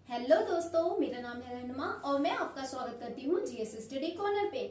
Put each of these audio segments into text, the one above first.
Hello दोस्तों, मेरा नाम है रहनुमा और मैं आपका स्वागत करती हूँ जीएस स्टडी कॉर्नर पे।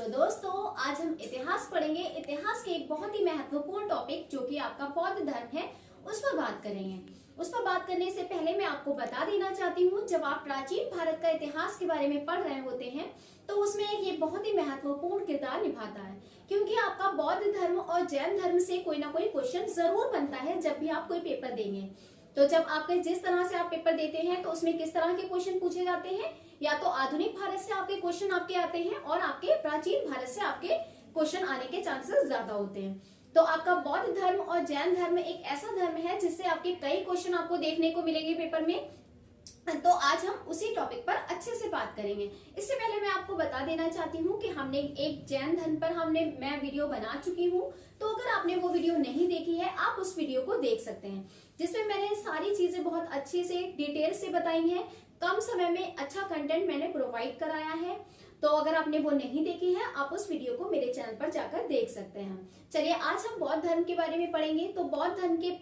दोस्तों, आज हम इतिहास पढ़ेंगे। इतिहास के एक बहुत ही महत्वपूर्ण टॉपिक जो कि आपका बौद्ध धर्म है, उस पर बात करेंगे। उस पर बात करने से पहले मैं आपको बता देना चाहती हूँ, जब आप प्राचीन भारत का इतिहास के बारे में पढ़ रहे होते हैं तो उसमें ये बहुत ही महत्वपूर्ण किरदार निभाता है, क्योंकि आपका बौद्ध धर्म और जैन धर्म से कोई ना कोई क्वेश्चन जरूर बनता है जब भी आप कोई पेपर देंगे। तो जब आपके जिस तरह से आप पेपर देते हैं तो उसमें किस तरह के क्वेश्चन पूछे जाते हैं, या तो आधुनिक भारत से आपके क्वेश्चन आपके आते हैं और आपके प्राचीन भारत से आपके क्वेश्चन आने के चांसेस ज्यादा होते हैं। तो आपका बौद्ध धर्म और जैन धर्म एक ऐसा धर्म है जिससे आपके कई क्वेश्चन आपको देखने को मिलेंगे पेपर में। तो आज हम उसी टॉपिक पर अच्छे से बात करेंगे। इससे पहले मैं आपको बता देना चाहती हूँ कि हमने एक जैन धर्म पर मैं वीडियो बना चुकी हूँ, तो अगर आपने वो वीडियो नहीं देखी है आप उस वीडियो को देख सकते हैं, जिसमें मैंने सारी चीजें बहुत अच्छे से डिटेल से बताई हैं। कम समय में अच्छा कंटेंट मैंने प्रोवाइड कराया है, तो अगर आपने वो नहीं देखी है आप उस वीडियो को मेरे चैनल पर जाकर देख सकते हैं। चलिए, आज हम बौद्ध धर्म के बारे में पढ़ेंगे। तो बौद्ध धर्म के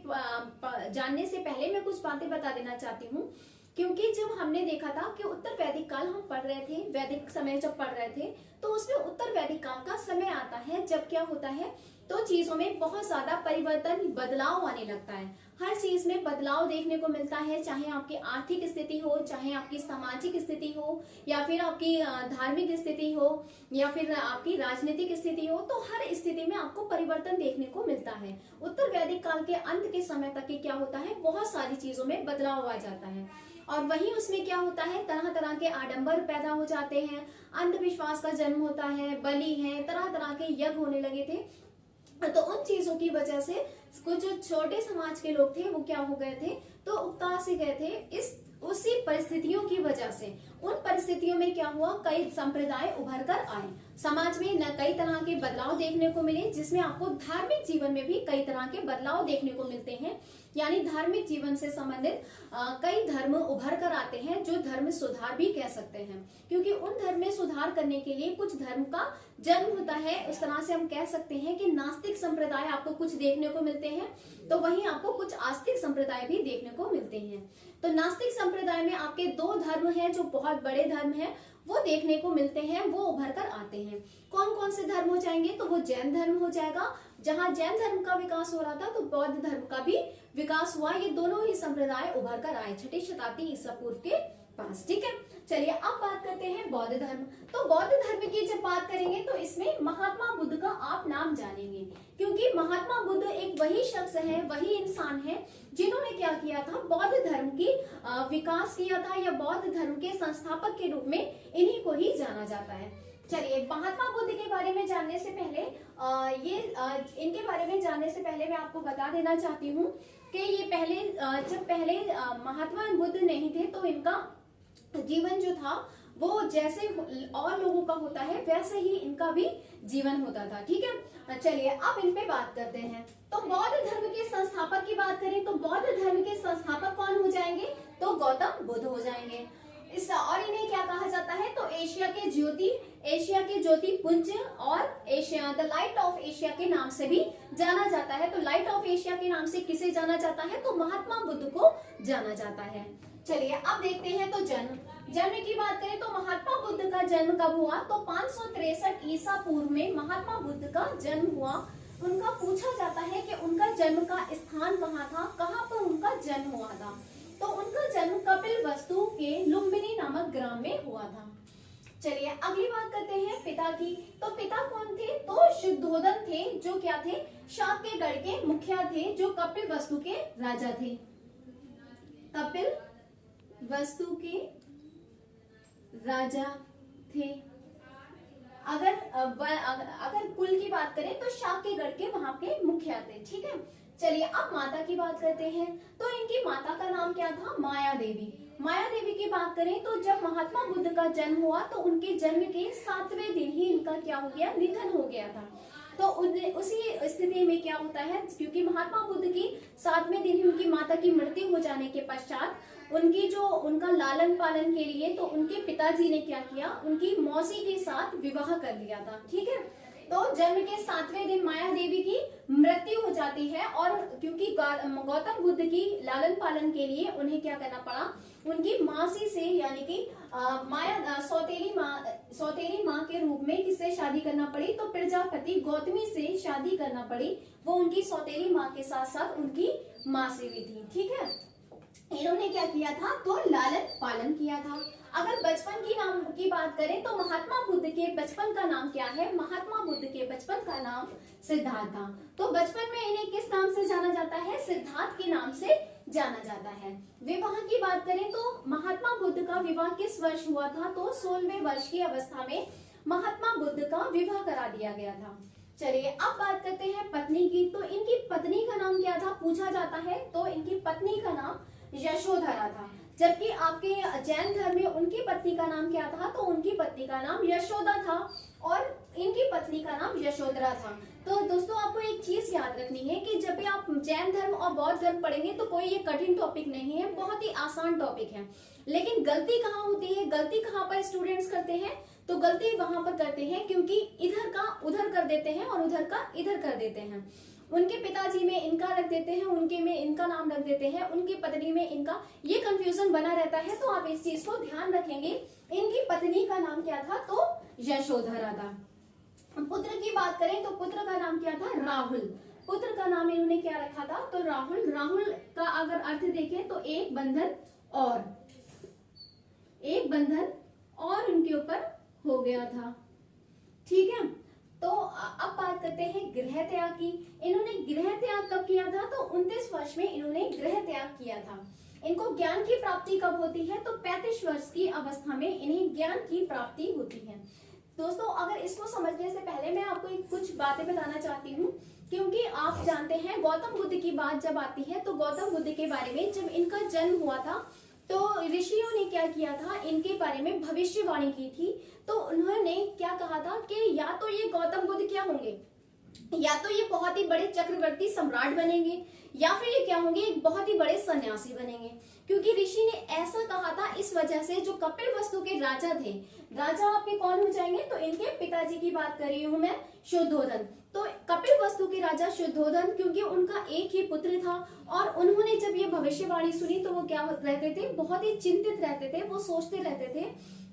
जानने से पहले मैं कुछ बातें बता देना चाहती हूँ, क्योंकि जब हमने देखा था कि उत्तर वैदिक काल हम पढ़ रहे थे, वैदिक समय जब पढ़ रहे थे, तो उसमें उत्तर वैदिक काल का समय आता है जब क्या होता है, तो चीजों में बहुत ज्यादा परिवर्तन, बदलाव आने लगता है। हर चीज में बदलाव देखने को मिलता है, चाहे आपकी आर्थिक स्थिति हो, चाहे आपकी सामाजिक स्थिति हो, या फिर आपकी धार्मिक स्थिति हो, या फिर आपकी राजनीतिक स्थिति हो, तो हर स्थिति में आपको परिवर्तन देखने को मिलता है। उत्तर वैदिक काल के अंत के समय तक क्या होता है, बहुत सारी चीजों में बदलाव आ जाता है। और वहीं उसमें क्या होता है, तरह तरह के आडंबर पैदा हो जाते हैं, अंधविश्वास का जन्म होता है, बलि है, तरह तरह के यज्ञ होने लगे थे। तो उन चीजों की वजह से कुछ जो छोटे समाज के लोग थे वो क्या हो गए थे, तो उकता से गए थे। उसी परिस्थितियों की वजह से उन परिस्थितियों में क्या हुआ, कई संप्रदाय उभर कर आए, समाज में न कई तरह के बदलाव देखने को मिले, जिसमें आपको धार्मिक जीवन में भी कई तरह के बदलाव देखने को मिलते हैं। यानी धार्मिक जीवन से संबंधित कई धर्म उभर कर आते हैं, जो धर्म सुधार भी कह सकते हैं, क्योंकि उन धर्म में सुधार करने के लिए कुछ धर्म का जन्म होता है। उस तरह से हम कह सकते हैं कि नास्तिक संप्रदाय आपको कुछ देखने को मिलते हैं, तो वहीं आपको कुछ आस्तिक संप्रदाय भी देखने को मिलते हैं। तो नास्तिक संप्रदाय में आपके दो धर्म हैं जो बहुत बड़े धर्म हैं, वो देखने को मिलते हैं, वो उभर कर आते हैं। कौन कौन से धर्म हो जाएंगे, तो वो जैन धर्म हो जाएगा। जहां जैन धर्म का विकास हो रहा था तो बौद्ध धर्म का भी विकास हुआ। ये दोनों ही संप्रदाय उभर कर आए 6ठी शताब्दी ईसा पूर्व के पास। ठीक है, चलिए अब बात करते हैं बौद्ध धर्म। तो बौद्ध धर्म की जब बात करेंगे तो इसमें महात्मा बुद्ध का आप नाम जानेंगे, क्योंकि महात्मा बुद्ध एक वही शख्स है, वही इंसान है जिन्होंने क्या किया था, बौद्ध धर्म की विकास किया था, या बौद्ध धर्म के संस्थापक के रूप में इन्हीं को ही जाना जाता है। चलिए, महात्मा बुद्ध के बारे में जानने से पहले इनके बारे में जानने से पहले मैं आपको बता देना चाहती हूँ कि ये जब पहले महात्मा बुद्ध नहीं थे तो इनका जीवन जो था वो जैसे और लोगों का होता है वैसे ही इनका भी जीवन होता था। ठीक है, चलिए अब इन पे बात करते हैं। तो बौद्ध धर्म के संस्थापक की बात करें तो बौद्ध धर्म के संस्थापक कौन हो जाएंगे, तो गौतम बुद्ध हो जाएंगे। और इन्हें क्या कहा जाता है, तो एशिया के ज्योति पुंज और Asia the light of Asia के नाम से भी जाना जाता है। तो लाइट ऑफ एशिया के नाम से किसे जाना जाता है, तो महात्मा बुद्ध को जाना जाता है। चलिए अब देखते हैं तो जन्म की बात करें तो महात्मा बुद्ध का जन्म कब हुआ, तो 563 ईसा पूर्व में महात्मा बुद्ध का जन्म हुआ। उनका पूछा जाता है कि उनका जन्म का स्थान कहाँ था, कहाँ पर उनका जन्म हुआ था, तो उनका जन्म कपिलवस्तु के लुम्बिनी नामक ग्राम में हुआ था। चलिए अगली बात करते हैं पिता की। तो पिता कौन थे, तो शुद्धोदन थे, जो क्या थे, शाक्यगढ़ के मुखिया थे, जो कपिलवस्तु के राजा थे। कपिलवस्तु के राजा थे। अगर कुल की बात करें तो शाक्यगढ़ के वहां के मुखिया थे। ठीक है, चलिए अब माता की बात करते हैं। तो इनकी माता का नाम क्या था, माया देवी। माया देवी की बात करें तो जब महात्मा बुद्ध का जन्म हुआ तो उनके जन्म के 7वें दिन ही इनका क्या हो गया, निधन हो गया था। तो उसी स्थिति में क्या होता है, क्योंकि महात्मा बुद्ध की 7वें दिन ही उनकी माता की मृत्यु हो जाने के पश्चात उनका लालन पालन के लिए तो उनके पिताजी ने क्या किया, उनकी मौसी के साथ विवाह कर लिया था। ठीक है, तो जन्म के 7वें दिन माया देवी की मृत्यु हो जाती है, और क्योंकि गौतम बुद्ध की लालन पालन के लिए उन्हें क्या करना पड़ा, उनकी मासी से यानी कि माया सौतेली माँ के रूप में किससे शादी करना पड़ी, तो प्रजापति गौतमी से शादी करना पड़ी। वो उनकी सौतेली माँ के साथ साथ उनकी मासी भी थी। ठीक है, इन्होंने क्या किया था, तो लालन पालन किया था। अगर बचपन की नाम की बात करें तो महात्मा बुद्ध के बचपन का नाम क्या है, महात्मा बुद्ध के बचपन का नाम सिद्धार्थ था। तो बचपन में इन्हें किस नाम से जाना जाता है, सिद्धार्थ के नाम से जाना जाता है। विवाह की बात करें तो महात्मा बुद्ध का विवाह किस वर्ष हुआ था, तो 16वें वर्ष की अवस्था में महात्मा बुद्ध का विवाह करा दिया गया था। चलिए अब बात करते हैं पत्नी की। तो इनकी पत्नी का नाम क्या था, पूछा जाता है, तो इनकी पत्नी का नाम यशोधरा था। जबकि आपके जैन धर्म में उनकी पत्नी का नाम क्या था, तो उनकी पत्नी का नाम यशोदा था और इनकी पत्नी का नाम यशोधरा था। तो दोस्तों आपको एक चीज याद रखनी है कि जब भी आप जैन धर्म और बौद्ध धर्म पढ़ेंगे तो कोई ये कठिन टॉपिक नहीं है, बहुत ही आसान टॉपिक है। लेकिन गलती कहाँ होती है, गलती कहाँ पर स्टूडेंट्स करते हैं, तो गलती वहां पर करते हैं क्योंकि इधर का उधर कर देते हैं और उधर का इधर कर देते हैं। उनके पिताजी में इनका रख देते हैं, उनके में इनका नाम रख देते हैं, उनकी पत्नी में इनका, ये कंफ्यूजन बना रहता है। तो आप इस चीज को ध्यान रखेंगे। इनकी पत्नी का नाम क्या था, तो यशोधरा था। पुत्र की बात करें तो पुत्र का नाम क्या था, राहुल। पुत्र का नाम इन्होंने क्या रखा था, तो राहुल। राहुल का अगर अर्थ देखें तो एक बंधन और उनके ऊपर हो गया था। ठीक है, तो अब बात करते हैं गृह त्याग की। इन्होंने गृह त्याग कब किया था, तो 29 वर्ष में इन्होंने गृह त्याग किया था। इनको ज्ञान की प्राप्ति कब होती है, तो 35 वर्ष की अवस्था में इन्हें ज्ञान की प्राप्ति होती है। दोस्तों अगर इसको समझने से पहले मैं आपको कुछ बातें बताना चाहती हूँ, क्योंकि आप जानते हैं गौतम बुद्ध की बात जब आती है तो गौतम बुद्ध के बारे में जब इनका जन्म हुआ था तो ऋषियों ने क्या किया था, इनके बारे में भविष्यवाणी की थी। तो उन्होंने क्या कहा था कि या तो ये गौतम बुद्ध क्या होंगे, या तो ये बहुत ही बड़े चक्रवर्ती सम्राट बनेंगे, या फिर ये क्या होंगे, एक बहुत ही बड़े सन्यासी बनेंगे। क्योंकि ऋषि ने ऐसा कहा था इस वजह से जो कपिलवस्तु के राजा थे, राजा आपके कौन हो जाएंगे, तो इनके पिताजी की बात कर रही हूँ मैं, शुद्धोधन। तो कपिलवस्तु के राजा शुद्धोधन, क्योंकि उनका एक ही पुत्र था और उन्होंने जब ये भविष्यवाणी सुनी तो वो क्या रहते थे, बहुत ही चिंतित रहते थे। वो सोचते रहते थे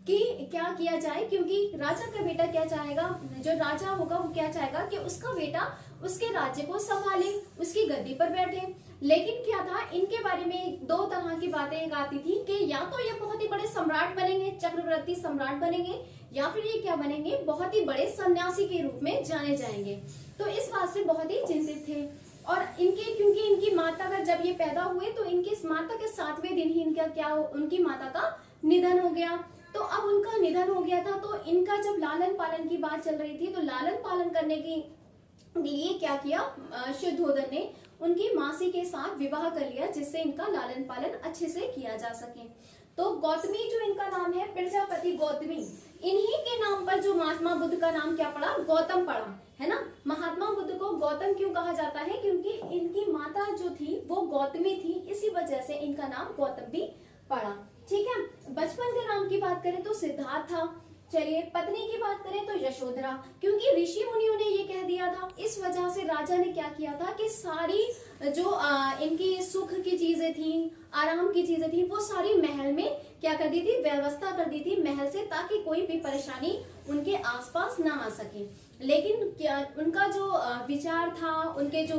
कि क्या किया जाए, क्योंकि राजा का बेटा क्या चाहेगा, जो राजा होगा वो क्या चाहेगा कि उसका बेटा उसके राज्य को संभाले, उसकी गद्दी पर बैठे। लेकिन क्या था, इनके बारे में दो तरह की बातें आती थी कि या तो ये बहुत ही बड़े सम्राट बनेंगे, चक्रवर्ती सम्राट बनेंगे, या फिर ये क्या बनेंगे, बहुत ही बड़े सन्यासी के रूप में जाने जाएंगे। तो इस बात से बहुत ही चिंतित थे। और क्योंकि इनकी माता का जब ये पैदा हुए तो इनकी माता के 7वें दिन ही उनकी माता का निधन हो गया। तो अब उनका निधन हो गया था, तो इनका जब लालन पालन की बात चल रही थी तो लालन पालन करने के लिए क्या किया, शुद्धोधन ने उनकी मासी के साथ विवाह कर लिया, जिससे इनका लालन पालन अच्छे से किया जा सके। तो गौतमी जो इनका नाम है, प्रजापति गौतमी, इन्हीं के नाम पर जो महात्मा बुद्ध का नाम क्या पड़ा, गौतम पड़ा, है ना। महात्मा बुद्ध को गौतम क्यों कहा जाता है, क्योंकि इनकी माता जो थी वो गौतमी थी, इसी वजह से इनका नाम गौतम भी पड़ा। ठीक है, बचपन के नाम की बात करें तो सिद्धार्थ था। चलिए पत्नी की बात करें तो यशोधरा, क्योंकि ऋषि मुनियों ने ये कह दिया था, इस वजह से राजा ने क्या किया था कि सारी जो इनकी सुख की चीजें थी, आराम की चीजें थी, वो सारी महल में क्या कर दी थी, व्यवस्था कर दी थी महल से, ताकि कोई भी परेशानी उनके आसपास ना आ सके। लेकिन क्या उनका जो विचार था, उनके जो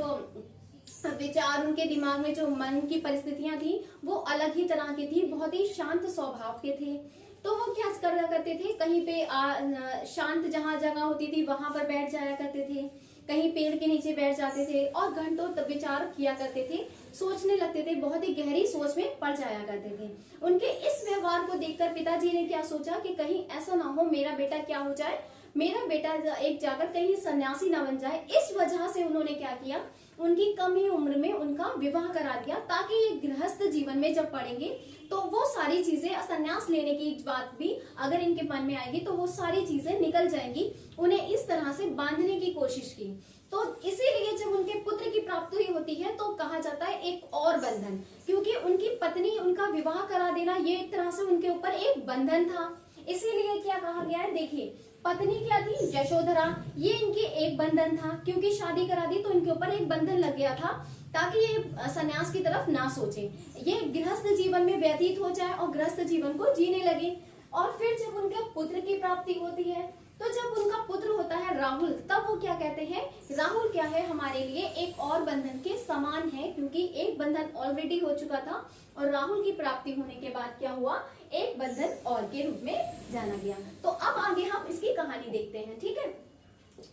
विचार, उनके दिमाग में जो मन की परिस्थितियां थी वो अलग ही तरह की थी, बहुत ही शांत स्वभाव के थे। तो वो क्या करते थे, कहीं पे शांत जहाँ जगह होती थी वहां पर बैठ जाया करते थे, कहीं पेड़ के नीचे बैठ जाते थे और घंटों तक विचार किया करते थे, सोचने लगते थे, बहुत ही गहरी सोच में पड़ जाया करते थे। उनके इस व्यवहार को देखकर पिताजी ने क्या सोचा कि कहीं ऐसा ना हो मेरा बेटा क्या हो जाए, मेरा बेटा एक जाकर कहीं सन्यासी ना बन जाए। इस वजह से उन्होंने क्या किया, उनकी कम ही उम्र में उनका विवाह करा दिया, ताकि ये गृहस्थ जीवन में जब पढ़ेंगे तो वो सारी चीजें, संन्यास लेने की बात भी अगर इनके मन में आएगी तो वो सारी चीजें निकल जाएंगी। उन्हें इस तरह से बांधने की कोशिश की। तो इसीलिए जब उनके पुत्र की प्राप्ति होती है तो कहा जाता है एक और बंधन, क्योंकि उनकी पत्नी उनका विवाह करा देना ये एक तरह से उनके ऊपर एक बंधन था। इसीलिए क्या कहा गया है, देखिए पत्नी क्या थी, यशोधरा, ये इनके एक बंधन था, क्योंकि शादी करा दी तो इनके ऊपर एक बंधन लग गया था ताकि ये सन्यास की तरफ ना सोचे, ये गृहस्थ जीवन में व्यतीत हो जाए और गृहस्थ जीवन को जीने लगे। और फिर जब उनके पुत्र की प्राप्ति होती है, तो जब उनका पुत्र होता है राहुल, तब वो क्या कहते हैं, राहुल क्या है हमारे लिए एक और बंधन के समान है, क्योंकि एक बंधन ऑलरेडी हो चुका था और राहुल की प्राप्ति होने के बाद क्या हुआ, एक बंधन और के रूप में जाना गया। तो अब आगे हम इसकी कहानी देखते हैं, ठीक है।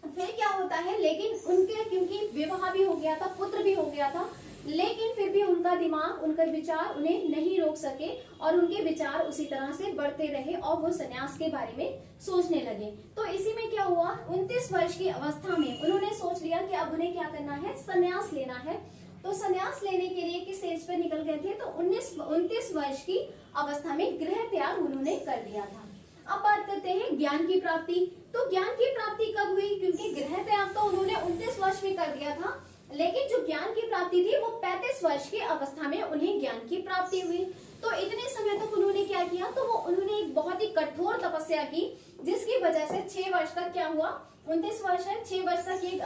फिर क्या होता है, लेकिन उनके क्योंकि विवाह भी हो गया था, पुत्र भी हो गया था, लेकिन फिर भी उनका दिमाग, उनका विचार उन्हें नहीं रोक सके और उनके विचार उसी तरह से बढ़ते रहे और वो सन्यास के बारे में सोचने लगे। तो इसी में क्या हुआ, 29 वर्ष की अवस्था में उन्होंने सोच लिया कि अब उन्हें क्या करना है, सन्यास लेना है। तो सन्यास लेने के लिए किस एज पे निकल गए थे, तो 29 वर्ष की अवस्था में गृह त्याग उन्होंने कर दिया था। अब बात करते हैं ज्ञान की प्राप्ति। तो ज्ञान की प्राप्ति कब हुई, क्योंकि गृह त्याग तो उन्होंने 29 वर्ष में कर दिया था, लेकिन जो ज्ञान की प्राप्ति थी वो 35 वर्ष की अवस्था में उन्हें ज्ञान की प्राप्ति हुई। तो इतने समय तक उन्होंने क्या किया, तो वो उन्होंने एक बहुत ही कठोर तपस्या की, जिसकी वजह से 6 वर्ष तक क्या हुआ, 29 वर्ष है, 6 वर्ष तक ये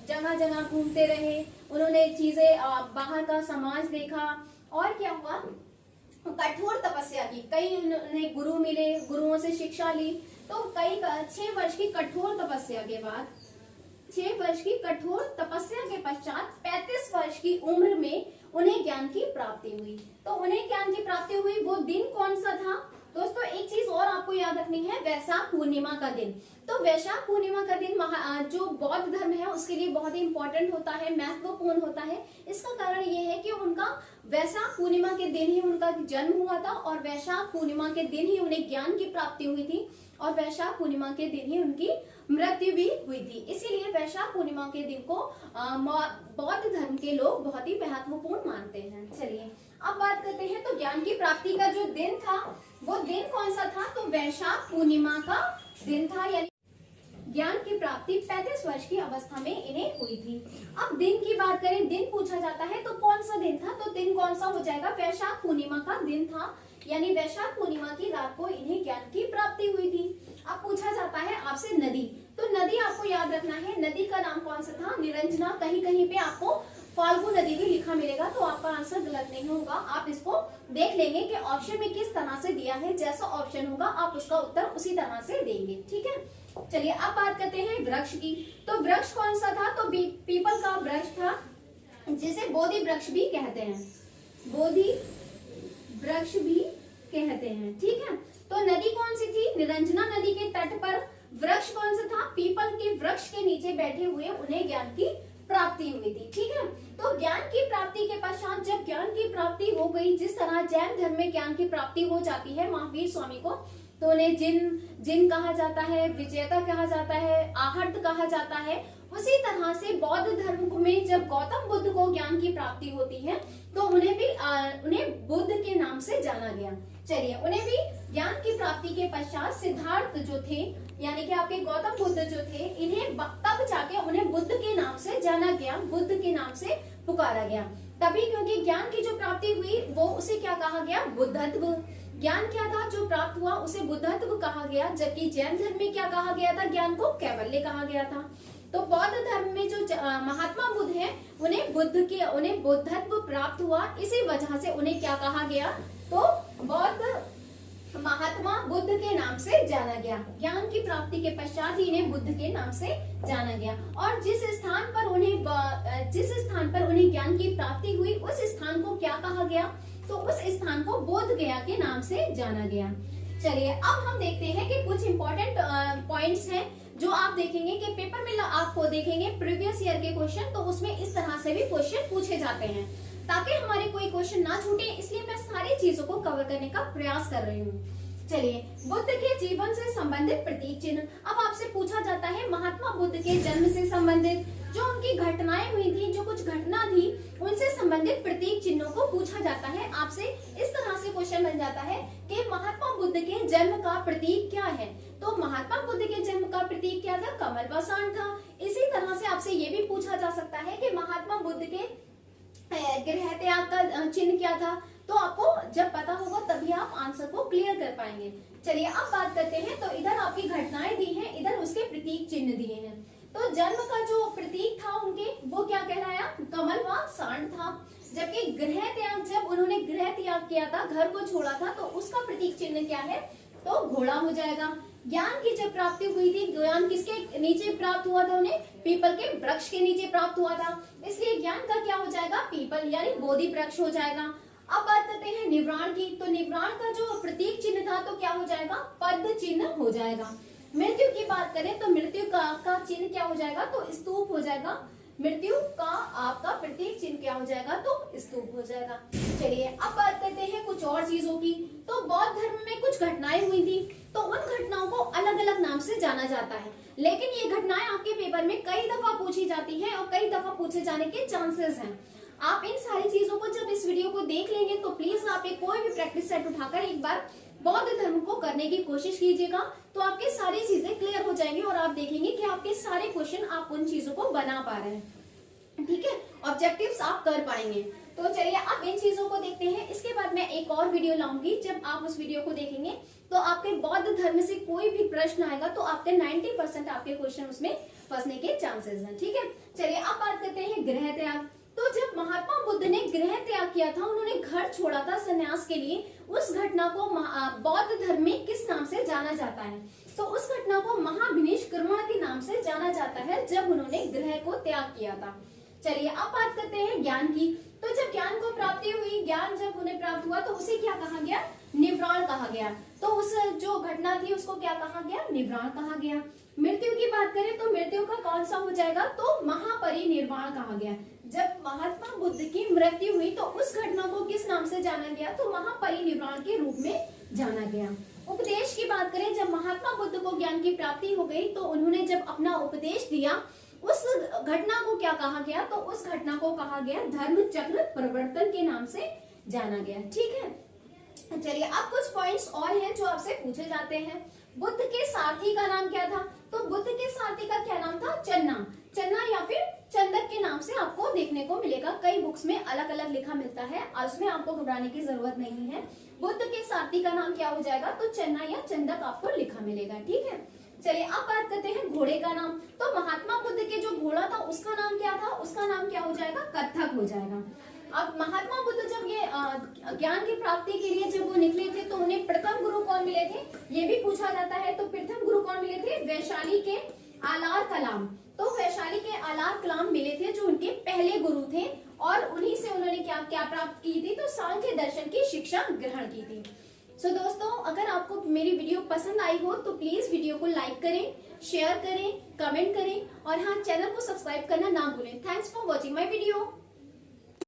जगह जगह घूमते रहे, उन्होंने चीजें बाहर का समाज देखा और क्या हुआ, कठोर तपस्या की, कई उन्हें गुरु मिले, गुरुओं से शिक्षा ली। तो कई 6 वर्ष की कठोर तपस्या के बाद, 6 वर्ष की कठोर तपस्या के पश्चात 35 वर्ष की उम्र में उन्हें ज्ञान की प्राप्ति हुई। तो उन्हें ज्ञान की प्राप्ति हुई, वो दिन कौन सा था दोस्तों, एक चीज और आपको याद रखनी है, वैशाख पूर्णिमा का दिन। तो वैशाख पूर्णिमा का दिन जो बौद्ध धर्म है उसके लिए बहुत ही इंपॉर्टेंट होता है, महत्वपूर्ण होता है। इसका कारण ये है कि उनका वैशाख पूर्णिमा के दिन ही उनका जन्म हुआ था और वैशाख पूर्णिमा के दिन ही उन्हें ज्ञान की प्राप्ति हुई थी और वैशाख पूर्णिमा के दिन ही उनकी मृत्यु भी हुई थी। इसीलिए वैशाख पूर्णिमा के दिन को बौद्ध धर्म के लोग बहुत ही महत्वपूर्ण मानते हैं। चलिए अब बात करते हैं, तो ज्ञान की प्राप्ति का जो दिन था वो दिन कौन सा था, तो वैशाख पूर्णिमा का दिन था, यानी ज्ञान की प्राप्ति 35 वर्ष की अवस्था में इन्हें हुई थी। अब दिन की बात करें, दिन पूछा जाता है तो कौन सा दिन था, तो दिन कौन सा हो जाएगा, वैशाख पूर्णिमा का दिन था, यानी वैशाख पूर्णिमा की रात को इन्हें ज्ञान की प्राप्ति हुई थी। अब पूछा जाता है आपसे नदी, तो नदी आपको याद रखना है, नदी का नाम कौन सा था, निरंजना। कहीं कहीं पे आपको फाल्गु नदी भी लिखा मिलेगा, तो आपका आंसर गलत नहीं होगा, आप इसको देख लेंगे कि ऑप्शन में किस तरह से दिया है, जैसा ऑप्शन होगा आप उसका उत्तर उसी तरह से देंगे, ठीक है। चलिए अब बात करते हैं वृक्ष की। तो वृक्ष कौन सा था, तो पीपल का वृक्ष था, जिसे बोधि वृक्ष भी कहते हैं, बोधि वृक्ष भी कहते हैं, ठीक है। तो नदी कौन सी थी, निरंजना नदी के तट पर। वृक्ष कौन सा था, पीपल के वृक्ष के नीचे बैठे हुए उन्हें ज्ञान की प्राप्ति हुई थी, ठीक है। तो ज्ञान की प्राप्ति के पश्चात जब ज्ञान की प्राप्ति हो गई, जिस तरह जैन धर्म में ज्ञान की प्राप्ति हो जाती है महावीर स्वामी को, तो उन्हें जिन कहा जाता है, विजेता कहा जाता है, आहर्त कहा जाता है। उसी तरह से बौद्ध धर्म में जब गौतम बुद्ध को ज्ञान की प्राप्ति होती है तो उन्हें बुद्ध के नाम से जाना गया। चलिए उन्हें भी ज्ञान की प्राप्ति के पश्चात सिद्धार्थ जो थे, यानी कि आपके गौतम बुद्ध जो थे, इन्हें तब जाके उन्हें बुद्ध के नाम से जाना गया, बुद्ध के नाम से पुकारा गया। तभी क्योंकि ज्ञान की जो प्राप्ति हुई वो उसे क्या कहा गया, बुद्धत्व। ज्ञान क्या था जो प्राप्त हुआ उसे बुद्धत्व कहा गया, जबकि जैन धर्म में क्या कहा गया था, ज्ञान को कैवल्य कहा गया था। तो बौद्ध धर्म में जो महात्मा बुद्ध है उन्हें बुद्धत्व प्राप्त हुआ, इसी वजह से उन्हें क्या कहा गया, तो बौद्ध महात्मा बुद्ध के नाम से जाना गया। ज्ञान की प्राप्ति के पश्चात ही इन्हें बुद्ध के नाम से जाना गया। और जिस स्थान पर उन्हें ज्ञान की प्राप्ति हुई उस स्थान को क्या कहा गया, तो उस स्थान को बोध गया के नाम से जाना गया। चलिए अब हम देखते हैं कि कुछ इंपॉर्टेंट पॉइंट्स हैं जो आप देखेंगे कि पेपर में आपको देखेंगे प्रीवियस ईयर के क्वेश्चन, तो उसमें इस तरह से भी क्वेश्चन पूछे जाते हैं। ताकि हमारे कोई क्वेश्चन ना छूटे, इसलिए मैं सारी चीजों को कवर करने का प्रयास कर रही हूँ। चलिए बुद्ध के जीवन से संबंधित प्रतीक चिन्ह। अब आपसे पूछा जाता है महात्मा बुद्ध के जन्म से संबंधित जो उनकी घटनाएं हुई थी, जो कुछ घटना थी, उनसे संबंधित प्रतीक चिन्हों को पूछा जाता है। आपसे इस तरह से क्वेश्चन बन जाता है कि महात्मा बुद्ध के जन्म का प्रतीक क्या है, तो महात्मा बुद्ध के जन्म का प्रतीक क्या था, कमल पाषाण था। इसी तरह से आपसे ये भी पूछा जा सकता है कि महात्मा बुद्ध के गृह त्याग का चिन्ह क्या था, तो आपको जब पता होगा तभी आप आंसर को क्लियर कर पाएंगे। चलिए अब बात करते हैं। तो इधर आपकी घटनाएं दी हैं, इधर उसके प्रतीक चिन्ह दिए हैं। तो जन्म का जो प्रतीक था उनके वो क्या कहलाया, कमल व सांड था। जबकि गृह त्याग, जब उन्होंने गृह त्याग किया था, घर को छोड़ा था, तो उसका प्रतीक चिन्ह क्या है, तो घोड़ा हो जाएगा। ज्ञान की जब प्राप्ति हुई थी, ज्ञान किसके नीचे प्राप्त हुआ था उन्हें, पीपल के वृक्ष के नीचे प्राप्त हुआ था, इसलिए ज्ञान का क्या हो जाएगा, पीपल यानी बोधि वृक्ष हो जाएगा। अब बात करते हैं निवृण की। तो निवृण का जो प्रतीक चिन्ह था तो क्या हो जाएगा, पद चिन्ह हो जाएगा। मृत्यु की बात करें तो मृत्यु का चिन्ह क्या हो जाएगा, तो स्तूप हो जाएगा। मृत्यु का आपका प्रतीक चिन्ह क्या हो जाएगा, तो स्तूप हो जाएगा। चलिए अब बात करते हैं कुछ और चीजों की। तो बौद्ध धर्म में कुछ घटनाएं हुई थी, तो उन घटनाओं को अलग अलग नाम से जाना जाता है, लेकिन ये घटनाएं आपके पेपर में कई दफा पूछी जाती हैं और कई दफा पूछे जाने के चांसेस हैं। आप इन सारी चीजों को जब इस वीडियो को देख लेंगे तो प्लीज आप एक कोई भी प्रैक्टिस सेट उठाकर एक बार बौद्ध धर्म को करने की कोशिश कीजिएगा, तो आपकी सारी चीजें क्लियर हो जाएंगी और आप देखेंगे कि आपके सारे क्वेश्चन आप उन चीजों को बना पा रहे हैं। ठीक है, ऑब्जेक्टिव्स आप कर पाएंगे। तो चलिए अब इन चीजों को देखते हैं। इसके बाद मैं एक और वीडियो लाऊंगी, जब आप उस वीडियो को देखेंगे तो आपके बौद्ध धर्म से कोई भी प्रश्न आएगा तो आपके 90% आपके क्वेश्चन उसमें फंसने के चांसेस हैं। ठीक है, चलिए अब बात करते हैं गृह त्याग। तो जब महात्मा बुद्ध ने गृह त्याग किया था, उन्होंने घर छोड़ा था संन्यास के लिए, उस घटना को बौद्ध धर्म में किस नाम से जाना जाता है, तो उस घटना को महाभिनिष्क्रमण के नाम से जाना जाता है, जब उन्होंने गृह को त्याग किया था। चलिए अब बात करते हैं ज्ञान की। तो जब ज्ञान को प्राप्ति हुई, ज्ञान जब उन्हें प्राप्त हुआ तो उसे क्या कहा गया, निवृण कहा गया। तो उस जो घटना थी उसको क्या कहा गया, निवृण कहा गया। मृत्यु की बात करें तो मृत्यु का कौन सा हो जाएगा, तो महापरिनिर्वाण कहा गया। जब महात्मा बुद्ध की मृत्यु हुई तो उस घटना को किस नाम से जाना गया, तो महापरिनिर्वाण के रूप में जाना गया। उपदेश की बात करें, जब महात्मा बुद्ध को ज्ञान की प्राप्ति हो गई तो उन्होंने जब अपना उपदेश दिया, उस घटना को क्या कहा गया, तो उस घटना को कहा गया धर्म चक्र प्रवर्तन के नाम से जाना गया। ठीक है, चलिए अब कुछ पॉइंट्स और हैं जो आपसे पूछे जाते हैं। बुद्ध के सारथी का नाम क्या था, तो बुद्ध के सारथी का क्या नाम था, चन्ना। चन्ना या फिर चंदक के नाम से आपको देखने को मिलेगा, कई बुक्स में अलग अलग लिखा मिलता है और उसमें आपको घबराने की जरूरत नहीं है। बुद्ध के सारथी का नाम क्या हो जाएगा, तो चन्ना या चंदक आपको लिखा मिलेगा। ठीक है, चलिए अब बात करते हैं घोड़े का नाम। तो महात्मा बुद्ध के जो घोड़ा था उसका नाम क्या था, उसका नाम क्या हो जाएगा, कत्थक हो जाएगा। अब महात्मा बुद्ध जब ये ज्ञान की प्राप्ति के लिए जब वो निकले थे तो उन्हें प्रथम गुरु कौन मिले थे, ये भी पूछा जाता है। तो प्रथम गुरु कौन मिले थे, वैशाली के आलार कलाम। तो वैशाली के आलार कलाम मिले थे जो उनके पहले गुरु थे, और उन्हीं से उन्होंने क्या क्या प्राप्त की थी, तो सांख्य दर्शन की शिक्षा ग्रहण की थी। सो दोस्तों, अगर आपको मेरी वीडियो पसंद आई हो तो प्लीज वीडियो को लाइक करें, शेयर करें, कमेंट करें और हाँ, चैनल को सब्सक्राइब करना ना भूलें। Thanks for watching my video.